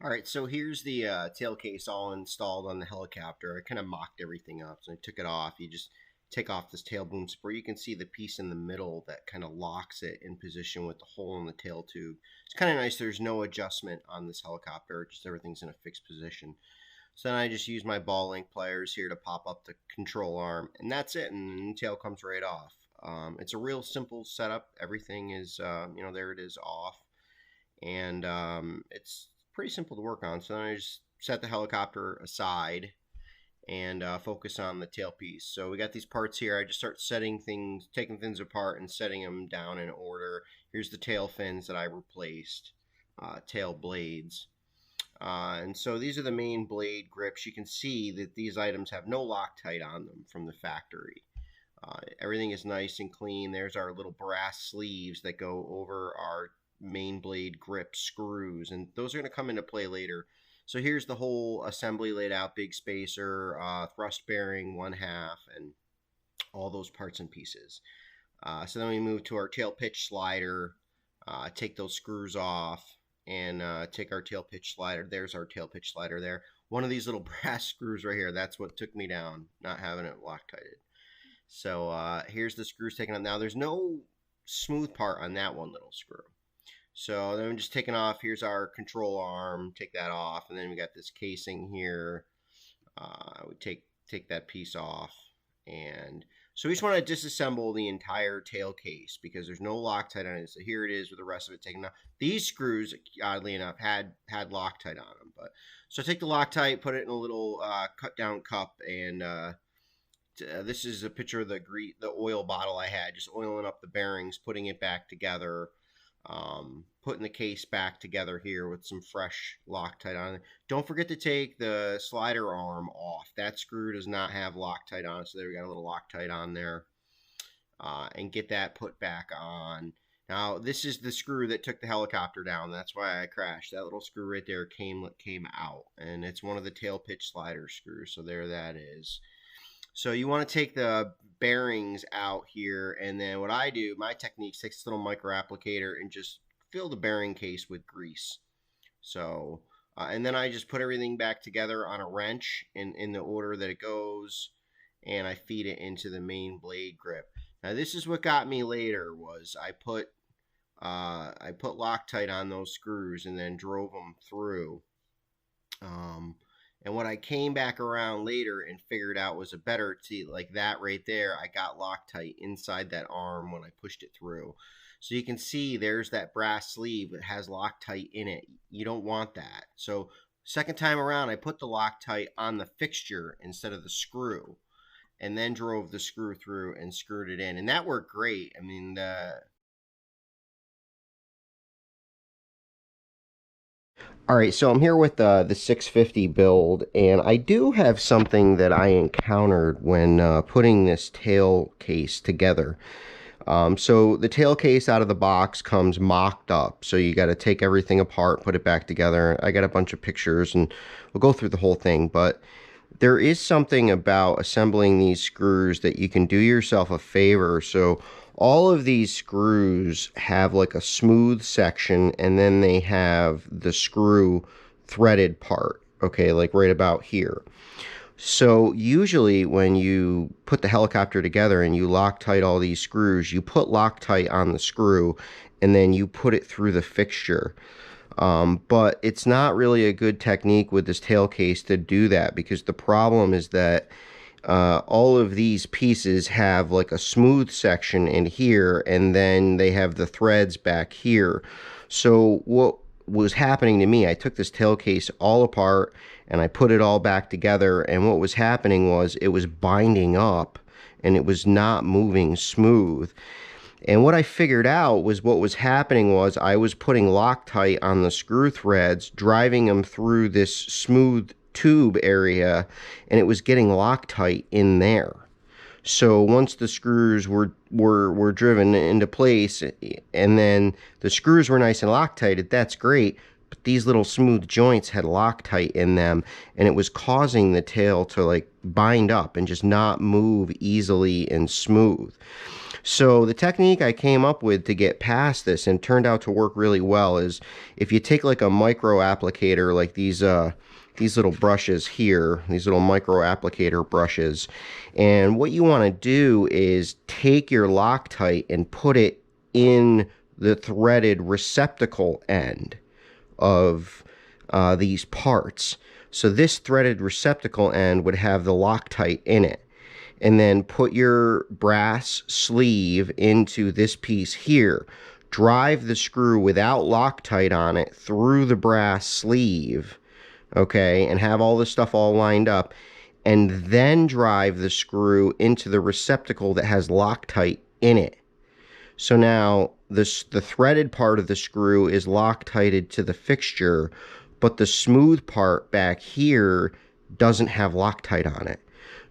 All right, so here's the tail case all installed on the helicopter. I kind of mocked everything up, so I took it off. You just take off this tail boom support. You can see the piece in the middle that kind of locks it in position with the hole in the tail tube. It's kind of nice. There's no adjustment on this helicopter. Just everything's in a fixed position. So then I just use my ball link pliers here to pop up the control arm, and that's it, and the tail comes right off. It's a real simple setup. Everything is, there it is off, and it's pretty simple to work on. So then I just set the helicopter aside and focus on the tailpiece. So we got these parts here. I just start taking things apart and setting them down in order. Here's the tail fins that I replaced, tail blades. And so these are the main blade grips. You can see that these items have no Loctite on them from the factory. Everything is nice and clean. There's our little brass sleeves that go over our main blade grip screws, and those are going to come into play later. So here's the whole assembly laid out: big spacer, thrust bearing 1/2, and all those parts and pieces. So then we move to our tail pitch slider, take those screws off, and take our tail pitch slider. There's our tail pitch slider there. One of these little brass screws right here, that's what took me down, not having it Loctited. So here's the screws taken out. Now there's no smooth part on that one little screw. So then I'm just taking off. Here's our control arm. Take that off, and then we got this casing here. We take that piece off, and so we just want to disassemble the entire tail case because there's no Loctite on it. So here it is with the rest of it taken off. These screws, oddly enough, had Loctite on them, but so take the Loctite, put it in a little cut down cup, and this is a picture of the oil bottle I had, just oiling up the bearings, putting it back together. Putting the case back together here with some fresh Loctite on it. Don't forget to take the slider arm off. That screw does not have Loctite on it, so there we got a little Loctite on there. And get that put back on. Now, this is the screw that took the helicopter down. That's why I crashed. That little screw right there came out, and it's one of the tail pitch slider screws, so there that is. So you want to take the bearings out here, and then what I do, my technique, takes this little micro applicator and just fill the bearing case with grease. So, and then I just put everything back together on a wrench in the order that it goes, and I feed it into the main blade grip. Now this is what got me later, was I put Loctite on those screws and then drove them through. And what I came back around later and figured out was like that right there, I got Loctite inside that arm when I pushed it through. So you can see there's that brass sleeve that has Loctite in it. You don't want that. So second time around, I put the Loctite on the fixture instead of the screw, and then drove the screw through and screwed it in. And that worked great. I mean, all right, so I'm here with the 650 build, and I do have something that I encountered when putting this tail case together. So the tail case out of the box comes mocked up, so you got to take everything apart, put it back together. I got a bunch of pictures, and we'll go through the whole thing, but there is something about assembling these screws that you can do yourself a favor. So all of these screws have like a smooth section, and then they have the screw threaded part, okay, like right about here. So usually when you put the helicopter together and you Loctite all these screws, you put Loctite on the screw and then you put it through the fixture. But it's not really a good technique with this tail case to do that, because the problem is that all of these pieces have like a smooth section in here, and then they have the threads back here. So what was happening to me, I took this tail case all apart and I put it all back together, and what was happening was it was binding up and it was not moving smooth. And what I figured out was what was happening was I was putting Loctite on the screw threads, driving them through this smooth tube area, and it was getting Loctite in there. So once the screws were driven into place, and then the screws were nice and Loctited, that's great, but these little smooth joints had Loctite in them, and it was causing the tail to like bind up and just not move easily and smooth. So the technique I came up with to get past this and turned out to work really well is if you take like a micro applicator, like these little brushes here, these little micro applicator brushes, and what you want to do is take your Loctite and put it in the threaded receptacle end of these parts. So this threaded receptacle end would have the Loctite in it. And then put your brass sleeve into this piece here. Drive the screw without Loctite on it through the brass sleeve, okay, and have all this stuff all lined up. And then drive the screw into the receptacle that has Loctite in it. So now the threaded part of the screw is Loctited to the fixture, but the smooth part back here doesn't have Loctite on it.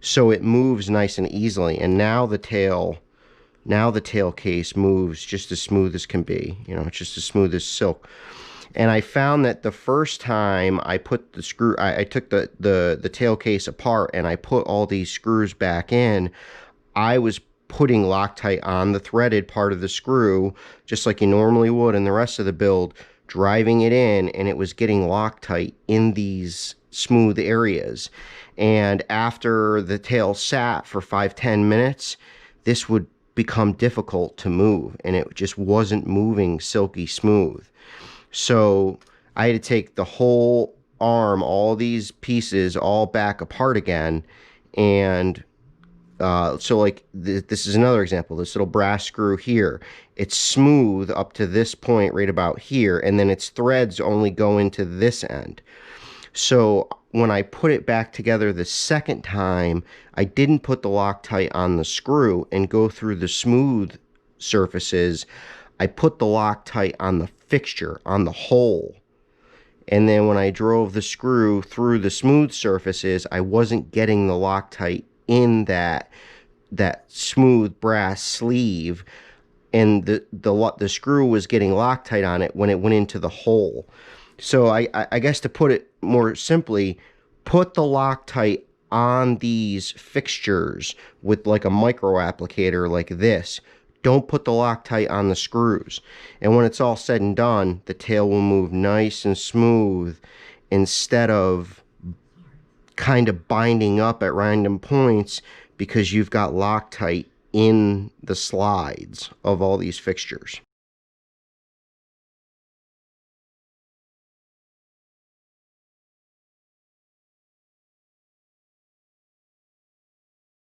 So it moves nice and easily. And now the tail case moves just as smooth as can be. You know, it's just as smooth as silk. And I found that the first time I put the screw, I took the tail case apart and I put all these screws back in, I was putting Loctite on the threaded part of the screw, just like you normally would in the rest of the build, driving it in, and it was getting Loctite in these smooth areas. And after the tail sat for 5-10 minutes, this would become difficult to move, and it just wasn't moving silky smooth. So I had to take the whole arm, all these pieces, all back apart again. And so like this is another example. This little brass screw here, it's smooth up to this point right about here, and then its threads only go into this end. So when I put it back together the second time, I didn't put the Loctite on the screw and go through the smooth surfaces. I put the Loctite on the fixture, on the hole. And then when I drove the screw through the smooth surfaces, I wasn't getting the Loctite in that smooth brass sleeve, and the screw was getting Loctite on it when it went into the hole. So I guess to put it more simply, put the Loctite on these fixtures with like a micro applicator like this. Don't put the Loctite on the screws. And when it's all said and done, the tail will move nice and smooth instead of kind of binding up at random points because you've got Loctite in the slides of all these fixtures.